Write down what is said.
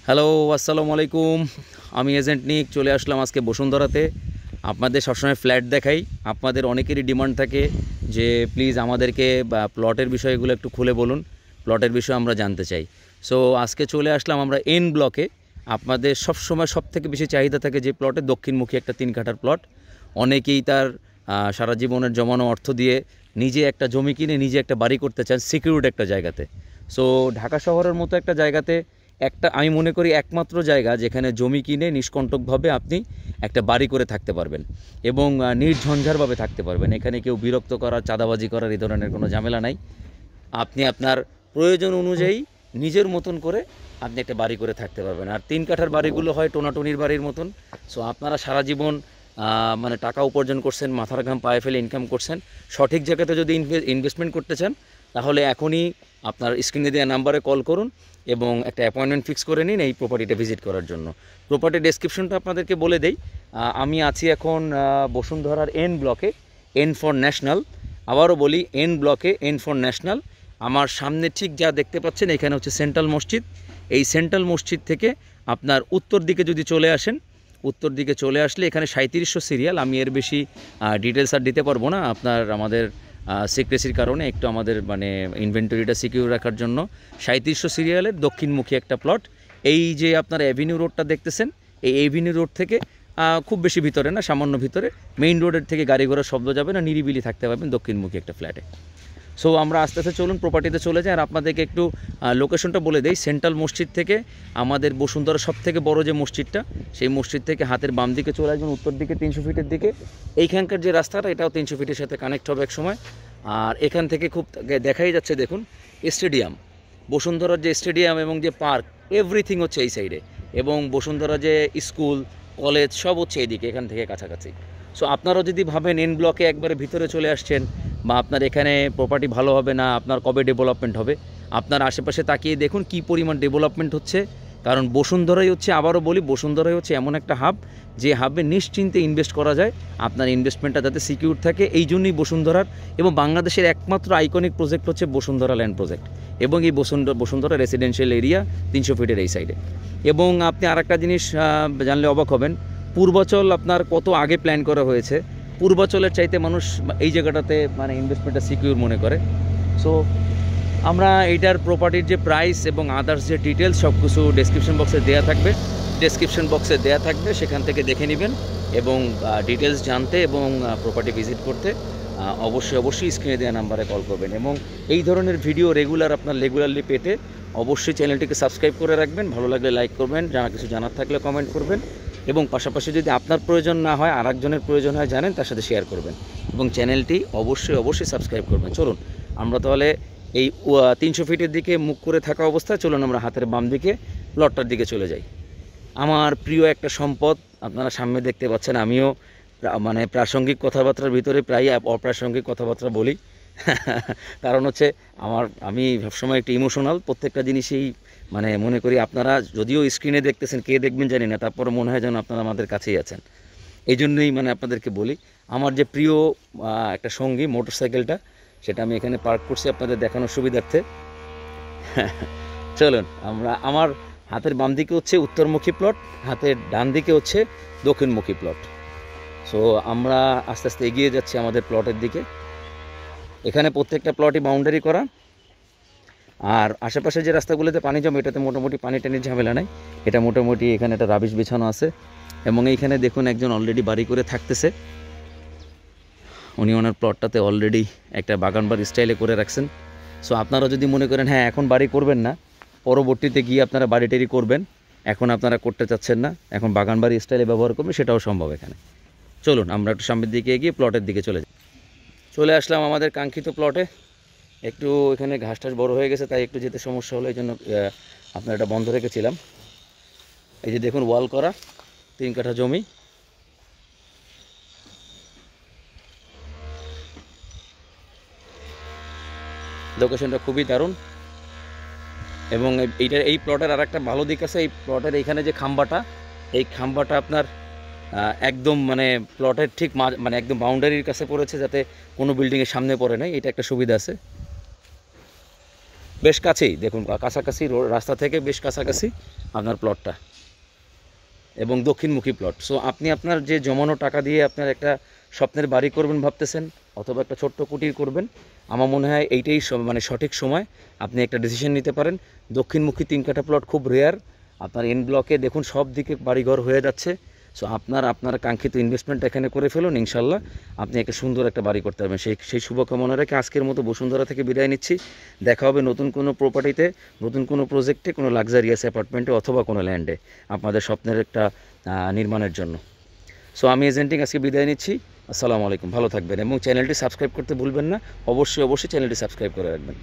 Hello, আসসালামু আলাইকুম। আমি এজেন্ট নিক চলে আসলাম আজকে বসুন্ধরাতে। আপনাদের সবসময় ফ্ল্যাট দেখাই। আপনাদের অনেকেরই ডিমান্ড থাকে যে প্লিজ আমাদেরকে প্লটের বিষয়গুলো একটু খুলে বলুন, প্লটের বিষয়ে আমরা জানতে চাই। সো আজকে চলে আসলাম আমরা এন ব্লকে। আপনাদের সবসময় সবথেকে বেশি চাহিদা থাকে যে প্লটে দক্ষিণমুখী একটা 3 কাঠার প্লট। অনেকেই তার সারা জীবনের জমানো অর্থ দিয়ে নিজে একটা জমি কিনে নিজে একটা বাড়ি করতে চান সিকিউরড একটা জায়গাতে। সো ঢাকা শহরের মতো একটা জায়গাতে একটা আমি মনে করি একমাত্র জায়গা যেখানে জমি কিনে নিষ্কণ্টকভাবে আপনি একটা বাড়ি করে থাকতে পারবেন এবং নির্ঝঞ্ঝাটভাবে থাকতে পারবেন। এখানে কেউ বিরক্ত করার, চাঁদাবাজি করার এই ধরনের কোনো ঝামেলা নাই। আপনি আপনার প্রয়োজন অনুযায়ী নিজের মতন করে আপনি একটা বাড়ি করে থাকতে পারবেন। আর 3 কাঠার বাড়িগুলো হয় টোনাটনির বাড়ির মতন। সো আপনারা সারা জীবন মানে টাকা উপার্জন করছেন, মাথার ঘাম পায়ে ফেলে ইনকাম করছেন। সঠিক জায়গাতে যদি ইনভেস্টমেন্ট করতে চান তাহলে এখনই আপনার স্ক্রিনে দেওয়া নাম্বারে কল করুন এবং একটা অ্যাপয়েন্টমেন্ট ফিক্স করে নিন এই প্রপার্টিটা ভিজিট করার জন্য। প্রপার্টি ডেসক্রিপশনটা আপনাদেরকে বলে দেই। আমি আছি এখন বসুন্ধরার এন ব্লকে, এন ফর ন্যাশনাল। আবারও বলি, এন ব্লকে, এন ফর ন্যাশনাল। আমার সামনে ঠিক যা দেখতে পাচ্ছেন এখানে হচ্ছে সেন্ট্রাল মসজিদ। এই সেন্ট্রাল মসজিদ থেকে আপনার উত্তর দিকে যদি চলে আসেন, উত্তর দিকে চলে আসলে এখানে 3700 সিরিয়াল। আমি এর বেশি ডিটেলস আর দিতে পারবো না আমাদের সিক্রেসির কারণে, একটু আমাদের মানে ইনভেন্টরিটা সিকিউর রাখার জন্য। 3700 সিরিয়ালের দক্ষিণমুখী একটা প্লট। এই যে আপনার অ্যাভিনিউ রোডটা দেখতেছেন, এই অ্যাভিনিউ রোড থেকে খুব বেশি ভিতরে না, সামান্য ভিতরে, মেইন রোডের থেকে গাড়ি ঘোড়ার শব্দ যাবে না, নিরিবিলি থাকতে পারবেন দক্ষিণমুখী একটা ফ্ল্যাটে। সো আমরা আস্তে আস্তে চলুন প্রপার্টিতে চলে যাই। আর আপনাদেরকে একটু লোকেশনটা বলে দেই। সেন্ট্রাল মসজিদ থেকে আমাদের বসুন্ধরা সবথেকে বড় যে মসজিদটা, সেই মসজিদ থেকে হাতের বাম দিকে চলে আসবেন উত্তর দিকে 300 ফিটের দিকে। এইখানকার যে রাস্তাটা, এটাও 300 ফিটের সাথে কানেক্ট হবে এক সময়। আর এখান থেকে খুব দেখাই যাচ্ছে, দেখুন স্টেডিয়াম, বসুন্ধরার যে স্টেডিয়াম এবং যে পার্ক, এভরিথিং হচ্ছে এই সাইডে। এবং বসুন্ধরা যে স্কুল, কলেজ সব হচ্ছে এইদিকে, এখান থেকে কাছাকাছি। সো আপনারাও যদি ভাবেন এন ব্লকে একবারে ভিতরে চলে আসছেন, বা আপনার এখানে প্রপার্টি ভালো হবে না, আপনার কবে ডেভেলপমেন্ট হবে, আপনার আশেপাশে তাকিয়ে দেখুন কি পরিমাণ ডেভেলপমেন্ট হচ্ছে। কারণ বসুন্ধরাই হচ্ছে, আবারও বলি, বসুন্ধরাই হচ্ছে এমন একটা হাব যে হাবে নিশ্চিন্তে ইনভেস্ট করা যায়, আপনার ইনভেস্টমেন্টটা যাতে সিকিউর থাকে। এই জন্যই বসুন্ধরার এবং বাংলাদেশের একমাত্র আইকনিক প্রজেক্ট হচ্ছে বসুন্ধরা ল্যান্ড প্রজেক্ট এবং এই বসুন্ধরা রেসিডেন্সিয়াল এরিয়া 300 ফিটের এই সাইডে। এবং আপনি আরেকটা জিনিস জানলে অবাক হবেন, পূর্বাচল আপনার কত আগে প্ল্যান করা হয়েছে। পূর্বাচলের চাইতে মানুষ এই জায়গাটাতে মানে ইনভেস্টমেন্টটা সিকিউর মনে করে। সো আমরা এইটার প্রপার্টির যে প্রাইস এবং আদার্স যে ডিটেলস সব কিছু ডেসক্রিপশন বক্সে দেওয়া থাকবে, সেখান থেকে দেখে নেবেন। এবং ডিটেলস জানতে এবং প্রপার্টি ভিজিট করতে অবশ্যই স্ক্রিনে দেওয়া নাম্বারে কল করবেন। এবং এই ধরনের ভিডিও রেগুলারলি পেতে অবশ্যই চ্যানেলটিকে সাবস্ক্রাইব করে রাখবেন। ভালো লাগলে লাইক করবেন, কিছু জানার থাকলে কমেন্ট করবেন, এবং পাশাপাশি যদি আপনার প্রয়োজন না হয়, আর একজনের প্রয়োজন হয় জানেন, তার সাথে শেয়ার করবেন এবং চ্যানেলটি অবশ্যই সাবস্ক্রাইব করবেন। চলুন আমরা তাহলে এই 300 ফিটের দিকে মুখ করে থাকা অবস্থায় চলুন আমরা হাতের বাম দিকে প্লটটার দিকে চলে যাই। আমার প্রিয় একটা সম্পদ আপনারা সামনে দেখতে পাচ্ছেন। আমিও মানে প্রাসঙ্গিক কথাবার্তার ভিতরে প্রায় অপ্রাসঙ্গিক কথাবার্তা বলি কারণ হচ্ছে আমি সবসময় একটু ইমোশনাল, প্রত্যেকটা জিনিসেই মানে মনে করি। আপনারা যদিও স্ক্রিনে দেখতেছেন, কে দেখবেন জানি না, তারপরে মনে হয় যেন আপনারা আমাদের কাছেই আছেন। এই জন্যই মানে আপনাদেরকে বলি, আমার যে প্রিয় একটা সঙ্গী মোটরসাইকেলটা, সেটা আমি এখানে পার্ক করছি আপনাদের দেখানোর সুবিধার্থে। চলুন আমার হাতের বাম দিকে হচ্ছে উত্তরমুখী প্লট, হাতের ডান দিকে হচ্ছে দক্ষিণমুখী প্লট। সো আমরা আস্তে আস্তে এগিয়ে যাচ্ছি আমাদের প্লটের দিকে। এখানে প্রত্যেকটা প্লটই বাউন্ডারি করা, আর আশেপাশে যে রাস্তাগুলোতে পানি জমে এটাতে মোটামুটি পানি টানির ঝামেলা নাই। এটা মোটামুটি এখানে একটা রাবিশ বিছানো আছে। এবং এইখানে দেখুন একজন অলরেডি বাড়ি করে থাকতেছে। উনি ওনার প্লটটাতে অলরেডি একটা বাগান বাড়ি স্টাইলে করে রাখছেন। সো আপনারা যদি মনে করেন হ্যাঁ এখন বাড়ি করবেন না, পরবর্তীতে গিয়ে আপনারা বাড়ি টাড়ি করবেন, এখন আপনারা করতে চাচ্ছেন না, এখন বাগান বাড়ি স্টাইলে ব্যবহার করবেন, সেটাও সম্ভব এখানে। চলুন আমরা একটু সামনের দিকে এগিয়ে প্লটের দিকে চলে আসলাম আমাদের কাঙ্ক্ষিত প্লটে। একটু এখানে ঘাস টাস বড়ো হয়ে গেছে, তাই একটু যেতে সমস্যা হলো, এই জন্য আপনার এটা বন্ধ রেখেছিলাম। এই যে দেখুন ওয়াল করা 3 কাঠা জমি। লোকেশনটা খুবই দারুণ। এবং এই প্লটের আর একটা ভালো দিক আছে, এই প্লটের এইখানে যে খাম্বাটা, এই খাম্বাটা আপনার একদম মানে প্লটের ঠিক মানে একদম বাউন্ডারির কাছে পড়েছে, যাতে কোনো বিল্ডিংয়ের সামনে পড়ে নাই, এটা একটা সুবিধা আছে। বেশ কাছেই, দেখুন কাছাকাছি রাস্তা থেকে বেশ কাছাকাছি আপনার প্লটটা, এবং দক্ষিণমুখী প্লট। সো আপনি আপনার যে জমানো টাকা দিয়ে আপনার একটা স্বপ্নের বাড়ি করবেন ভাবতেছেন, অথবা একটা ছোট্ট কুটির করবেন, আমার মনে হয় এইটাই মানে সঠিক সময় আপনি একটা ডিসিশন নিতে পারেন। দক্ষিণমুখী 3 কাঠা প্লট খুব রেয়ার। আপনার এন ব্লকে দেখুন সব দিকে বাড়িঘর হয়ে যাচ্ছে। সো আপনার কাঙ্ক্ষিত ইনভেস্টমেন্ট এখানে করে ফেলুন, ইনশাল্লাহ আপনি একটা সুন্দর একটা বাড়ি করতে পারবেন। সেই শুভকামনা রেখে আজকের মতো বসুন্ধরা থেকে বিদায় নিচ্ছি। দেখা হবে নতুন কোনো প্রপার্টিতে, নতুন কোনো প্রজেক্টে, কোনো লাক্সারিয়াস অ্যাপার্টমেন্টে অথবা কোনো ল্যান্ডে আপনাদের স্বপ্নের একটা নির্মাণের জন্য। সো আমি এজেন্টিং আজকে বিদায় নিচ্ছি। আসসালামু আলাইকুম, ভালো থাকবেন এবং চ্যানেলটি সাবস্ক্রাইব করতে ভুলবেন না। অবশ্যই চ্যানেলটি সাবস্ক্রাইব করে রাখবেন।